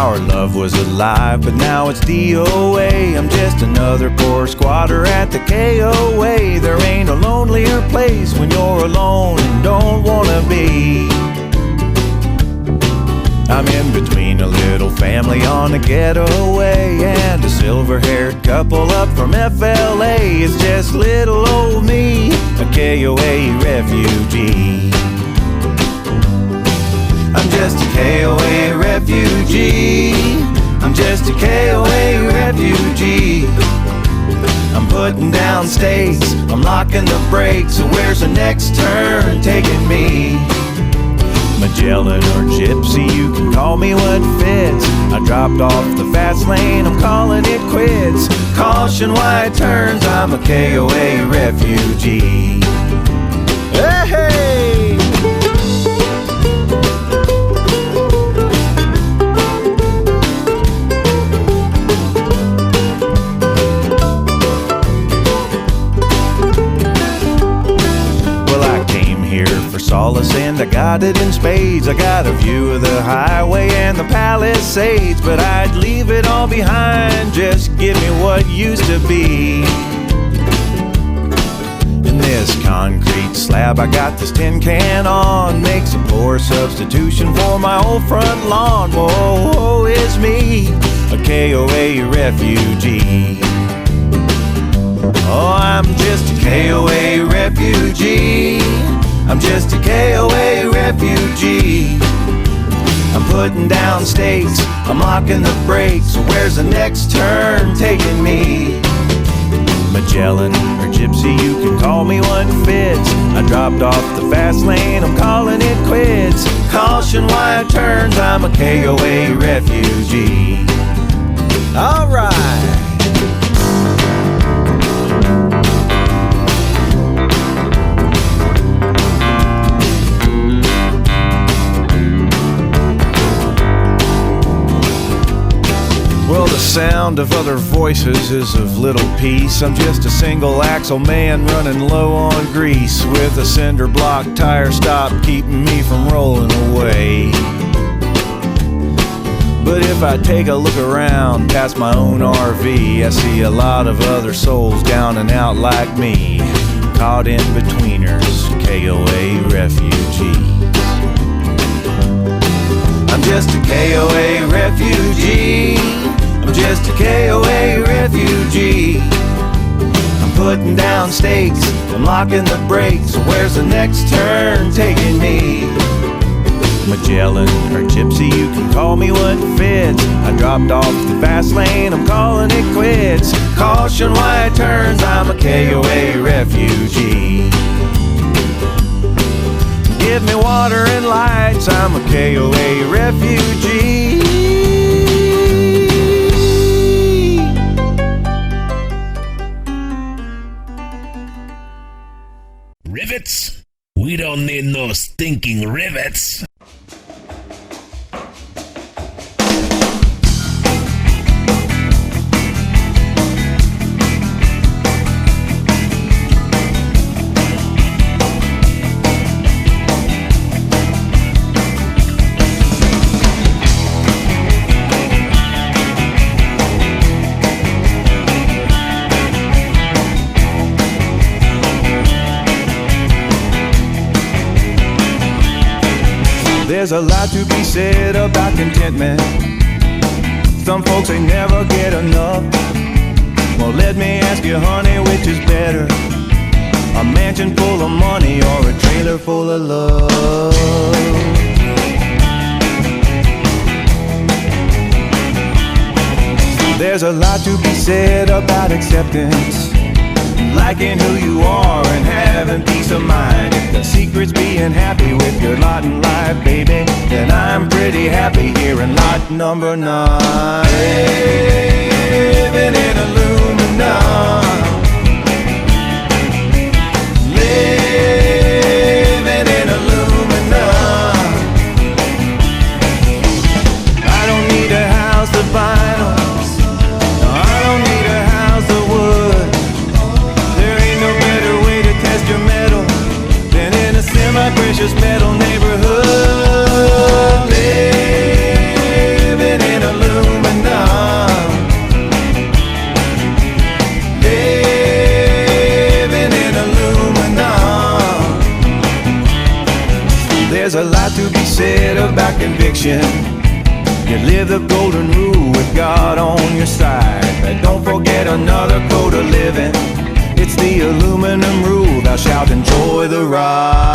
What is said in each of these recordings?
Our love was alive, but now it's DOA. I'm just another poor squatter at the KOA. There ain't a lonelier place when you're alone and don't wanna be. I'm in between a little family on a getaway and a silver-haired couple up from FLA. It's just little old me, a KOA refugee. I'm just a KOA refugee. I'm just a KOA refugee. I'm putting down stakes, I'm locking the brakes. So where's the next turn taking me? Magellan or Gypsy, you can call me what fits. I dropped off the fast lane, I'm calling it quits. Caution wide turns, I'm a KOA refugee. Hey, hey! Solace, and I got it in spades. I got a view of the highway and the Palisades, but I'd leave it all behind. Just give me what used to be. In this concrete slab I got this tin can on, makes a poor substitution for my old front lawn. Whoa, whoa, it's me, a KOA refugee. Oh, I'm just a KOA refugee. I'm just a KOA refugee. I'm putting down stakes, I'm locking the brakes. So where's the next turn taking me? Magellan or Gypsy, you can call me what fits. I dropped off the fast lane, I'm calling it quits. Caution wide turns, I'm a KOA refugee. Alright. Well, the sound of other voices is of little peace. I'm just a single axle man running low on grease, with a cinder block tire stop keeping me from rolling away. But if I take a look around past my own RV, I see a lot of other souls down and out like me, caught in betweeners, KOA refugees. I'm just a KOA refugee. I'm just a KOA refugee. I'm putting down stakes, I'm locking the brakes. So where's the next turn taking me? Magellan or Gypsy, you can call me what fits. I dropped off the fast lane, I'm calling it quits. Caution wide turns, I'm a KOA refugee. Give me water and lights, I'm a KOA refugee. Rivets? We don't need no stinking rivets. There's a lot to be said about contentment. Some folks, they never get enough. Well, let me ask you, honey, which is better? A mansion full of money or a trailer full of love? There's a lot to be said about acceptance, liking who you are and having peace of mind. If the secret's being happy with your lot in life, baby, then I'm pretty happy here in lot number 9. Living in aluminum, living in aluminum. I don't need a house of vinyl, no, I don't need a house of wood. Your metal than in a semi-precious metal neighborhood. Living in a There's a lot to be said about conviction. You live the golden rule with God on your side. But don't forget another code of living. It's the aluminum rule. Thou shalt enjoy the ride.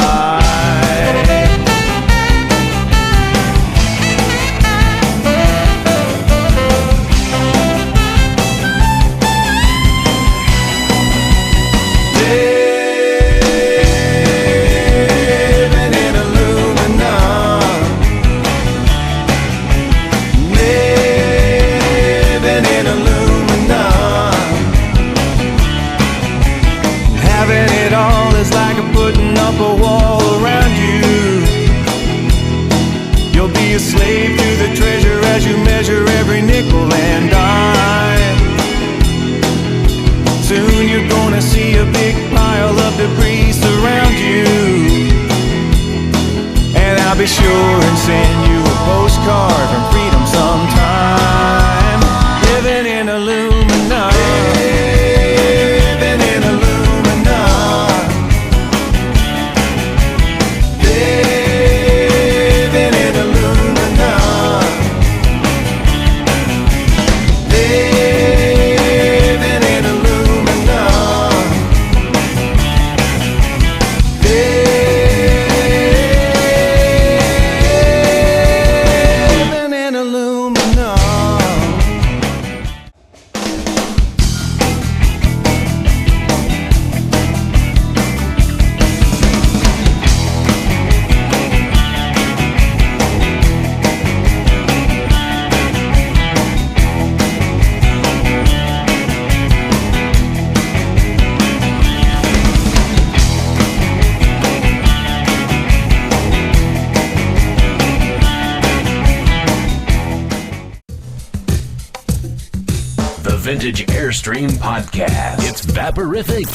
Slave to the treasure as you measure every nickel and dime. Soon you're gonna see a big pile of debris surround you, and I'll be sure and send you a postcard from freedom sometime. Living in aluminum. Living in aluminum. Living in aluminum. The Vintage Airstream Podcast. It's vaporific.